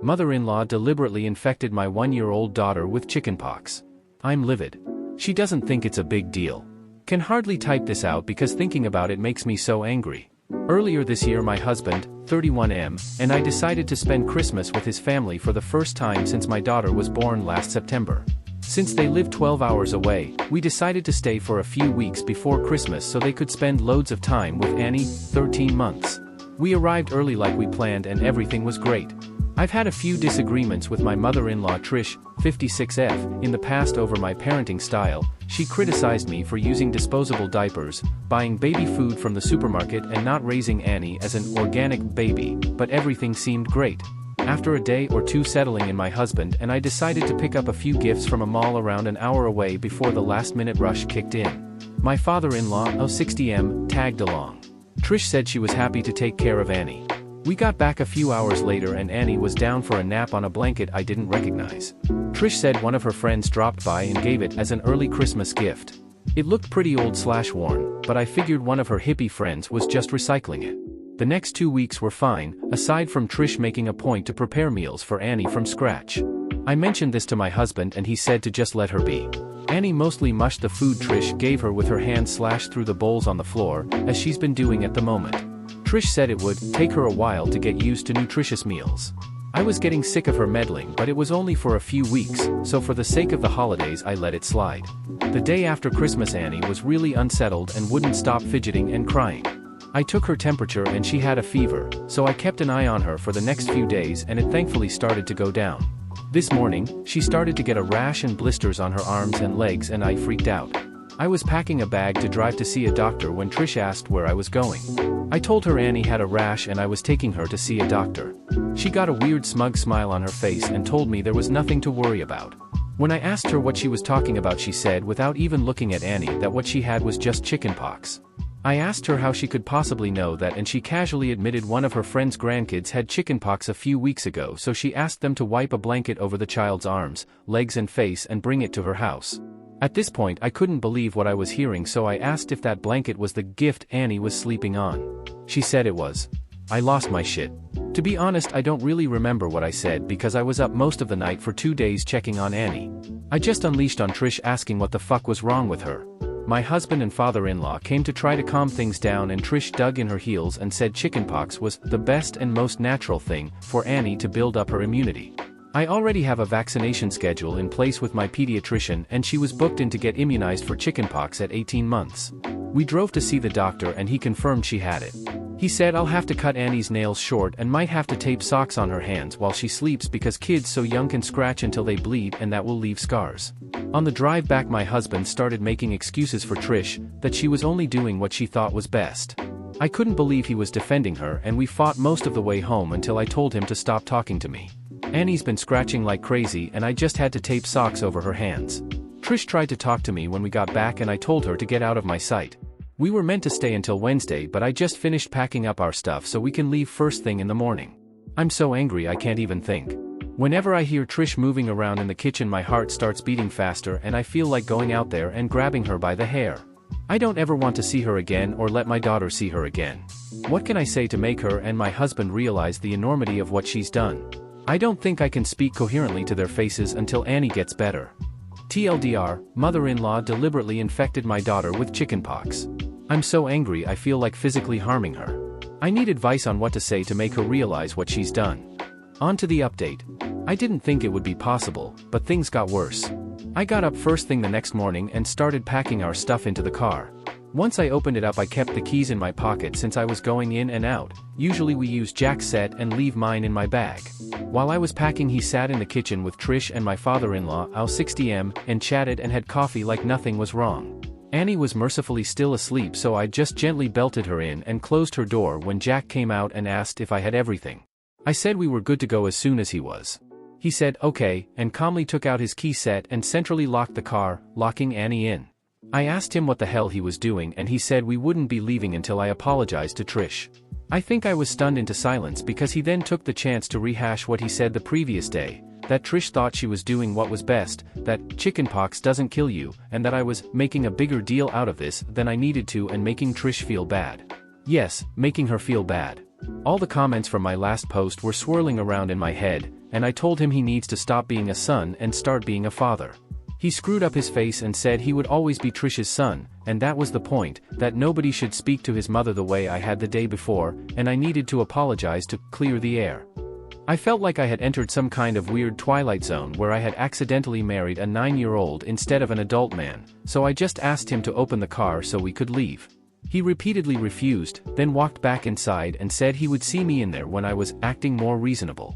Mother-in-law deliberately infected my 1-year-old daughter with chickenpox. I'm livid. She doesn't think it's a big deal. Can hardly type this out because thinking about it makes me so angry. Earlier this year my husband, 31M, and I decided to spend Christmas with his family for the first time since my daughter was born last September. Since they live 12 hours away, we decided to stay for a few weeks before Christmas so they could spend loads of time with Annie, 13 months. We arrived early like we planned and everything was great. I've had a few disagreements with my mother-in-law Trish, 56F, in the past over my parenting style. She criticized me for using disposable diapers, buying baby food from the supermarket and not raising Annie as an organic baby, but everything seemed great. After a day or two settling in, my husband and I decided to pick up a few gifts from a mall around an hour away before the last-minute rush kicked in. My father-in-law, 60M, tagged along. Trish said she was happy to take care of Annie. We got back a few hours later and Annie was down for a nap on a blanket I didn't recognize. Trish said one of her friends dropped by and gave it as an early Christmas gift. It looked pretty old/worn, but I figured one of her hippie friends was just recycling it. The next 2 weeks were fine, aside from Trish making a point to prepare meals for Annie from scratch. I mentioned this to my husband and he said to just let her be. Annie mostly mushed the food Trish gave her with her hands slashed through the bowls on the floor, as she's been doing at the moment. Trish said it would take her a while to get used to nutritious meals. I was getting sick of her meddling, but it was only for a few weeks, so for the sake of the holidays I let it slide. The day after Christmas Annie was really unsettled and wouldn't stop fidgeting and crying. I took her temperature and she had a fever, so I kept an eye on her for the next few days and it thankfully started to go down. This morning, she started to get a rash and blisters on her arms and legs and I freaked out. I was packing a bag to drive to see a doctor when Trish asked where I was going. I told her Annie had a rash and I was taking her to see a doctor. She got a weird smug smile on her face and told me there was nothing to worry about. When I asked her what she was talking about, she said without even looking at Annie that what she had was just chickenpox. I asked her how she could possibly know that and she casually admitted one of her friend's grandkids had chickenpox a few weeks ago, so she asked them to wipe a blanket over the child's arms, legs and face and bring it to her house. At this point I couldn't believe what I was hearing, so I asked if that blanket was the gift Annie was sleeping on. She said it was. I lost my shit. To be honest, I don't really remember what I said because I was up most of the night for 2 days checking on Annie. I just unleashed on Trish asking what the fuck was wrong with her. My husband and father-in-law came to try to calm things down and Trish dug in her heels and said chickenpox was the best and most natural thing for Annie to build up her immunity. I already have a vaccination schedule in place with my pediatrician and she was booked in to get immunized for chickenpox at 18 months. We drove to see the doctor and he confirmed she had it. He said I'll have to cut Annie's nails short and might have to tape socks on her hands while she sleeps because kids so young can scratch until they bleed and that will leave scars. On the drive back my husband started making excuses for Trish, that she was only doing what she thought was best. I couldn't believe he was defending her and we fought most of the way home until I told him to stop talking to me. Annie's been scratching like crazy and I just had to tape socks over her hands. Trish tried to talk to me when we got back and I told her to get out of my sight. We were meant to stay until Wednesday, but I just finished packing up our stuff so we can leave first thing in the morning. I'm so angry I can't even think. Whenever I hear Trish moving around in the kitchen my heart starts beating faster and I feel like going out there and grabbing her by the hair. I don't ever want to see her again or let my daughter see her again. What can I say to make her and my husband realize the enormity of what she's done? I don't think I can speak coherently to their faces until Annie gets better. TLDR, mother-in-law deliberately infected my daughter with chickenpox. I'm so angry I feel like physically harming her. I need advice on what to say to make her realize what she's done. On to the update. I didn't think it would be possible, but things got worse. I got up first thing the next morning and started packing our stuff into the car. Once I opened it up I kept the keys in my pocket since I was going in and out. Usually we use Jack's set and leave mine in my bag. While I was packing he sat in the kitchen with Trish and my father-in-law, 60M, and chatted and had coffee like nothing was wrong. Annie was mercifully still asleep, so I just gently belted her in and closed her door when Jack came out and asked if I had everything. I said we were good to go as soon as he was. He said okay, and calmly took out his key set and centrally locked the car, locking Annie in. I asked him what the hell he was doing and he said we wouldn't be leaving until I apologized to Trish. I think I was stunned into silence because he then took the chance to rehash what he said the previous day, that Trish thought she was doing what was best, that chickenpox doesn't kill you, and that I was making a bigger deal out of this than I needed to and making Trish feel bad. Yes, making her feel bad. All the comments from my last post were swirling around in my head, and I told him he needs to stop being a son and start being a father. He screwed up his face and said he would always be Trish's son, and that was the point, that nobody should speak to his mother the way I had the day before, and I needed to apologize to clear the air. I felt like I had entered some kind of weird twilight zone where I had accidentally married a 9-year-old instead of an adult man, so I just asked him to open the car so we could leave. He repeatedly refused, then walked back inside and said he would see me in there when I was acting more reasonable.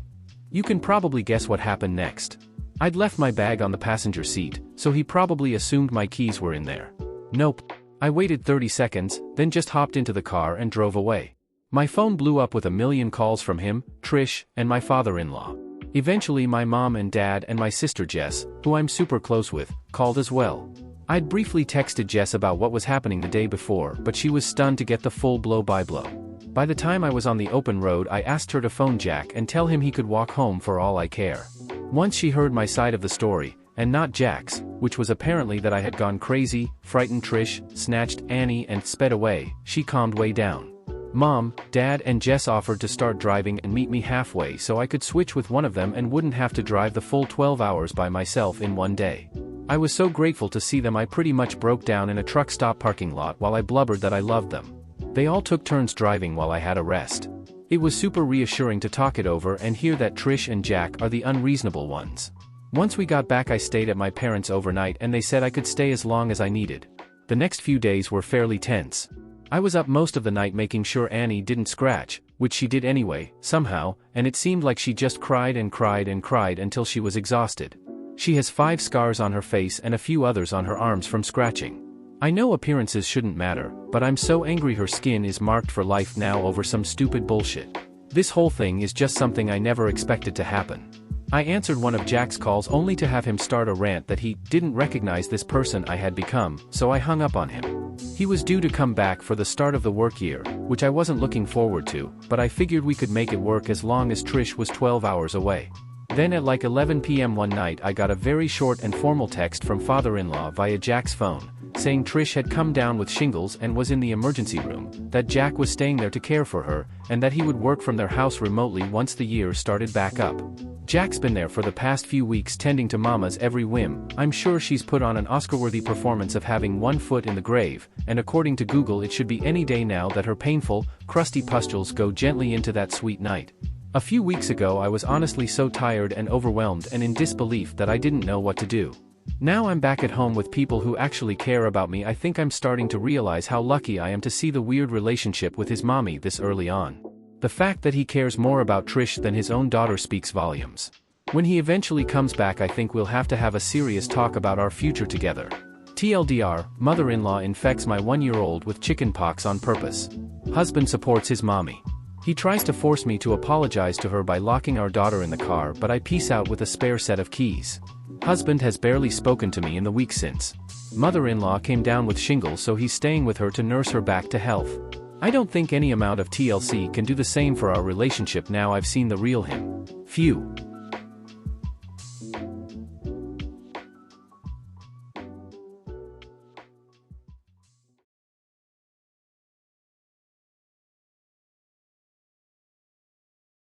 You can probably guess what happened next. I'd left my bag on the passenger seat, so he probably assumed my keys were in there. Nope. I waited 30 seconds, then just hopped into the car and drove away. My phone blew up with a million calls from him, Trish, and my father-in-law. Eventually my mom and dad and my sister Jess, who I'm super close with, called as well. I'd briefly texted Jess about what was happening the day before, but she was stunned to get the full blow-by-blow. By the time I was on the open road, I asked her to phone Jack and tell him he could walk home for all I care. Once she heard my side of the story, and not Jack's, which was apparently that I had gone crazy, frightened Trish, snatched Annie and sped away, she calmed way down. Mom, Dad and Jess offered to start driving and meet me halfway so I could switch with one of them and wouldn't have to drive the full 12 hours by myself in one day. I was so grateful to see them I pretty much broke down in a truck stop parking lot while I blubbered that I loved them. They all took turns driving while I had a rest. It was super reassuring to talk it over and hear that Trish and Jack are the unreasonable ones. Once we got back I stayed at my parents' overnight and they said I could stay as long as I needed. The next few days were fairly tense. I was up most of the night making sure Annie didn't scratch, which she did anyway, somehow, and it seemed like she just cried and cried and cried until she was exhausted. She has 5 scars on her face and a few others on her arms from scratching. I know appearances shouldn't matter, but I'm so angry her skin is marked for life now over some stupid bullshit. This whole thing is just something I never expected to happen. I answered one of Jack's calls only to have him start a rant that he didn't recognize this person I had become, so I hung up on him. He was due to come back for the start of the work year, which I wasn't looking forward to, but I figured we could make it work as long as Trish was 12 hours away. Then at like 11 p.m. one night I got a very short and formal text from father-in-law via Jack's phone, saying Trish had come down with shingles and was in the emergency room, that Jack was staying there to care for her, and that he would work from their house remotely once the year started back up. Jack's been there for the past few weeks tending to Mama's every whim. I'm sure she's put on an Oscar-worthy performance of having one foot in the grave, and according to Google it should be any day now that her painful, crusty pustules go gently into that sweet night. A few weeks ago I was honestly so tired and overwhelmed and in disbelief that I didn't know what to do. Now I'm back at home with people who actually care about me. I think I'm starting to realize how lucky I am to see the weird relationship with his mommy this early on. The fact that he cares more about Trish than his own daughter speaks volumes. When he eventually comes back I think we'll have to have a serious talk about our future together. TLDR, mother-in-law infects my 1-year-old with chickenpox on purpose. Husband supports his mommy. He tries to force me to apologize to her by locking our daughter in the car, but I peace out with a spare set of keys. Husband has barely spoken to me in the week since. Mother-in-law came down with shingles so he's staying with her to nurse her back to health. I don't think any amount of TLC can do the same for our relationship now I've seen the real him. Phew.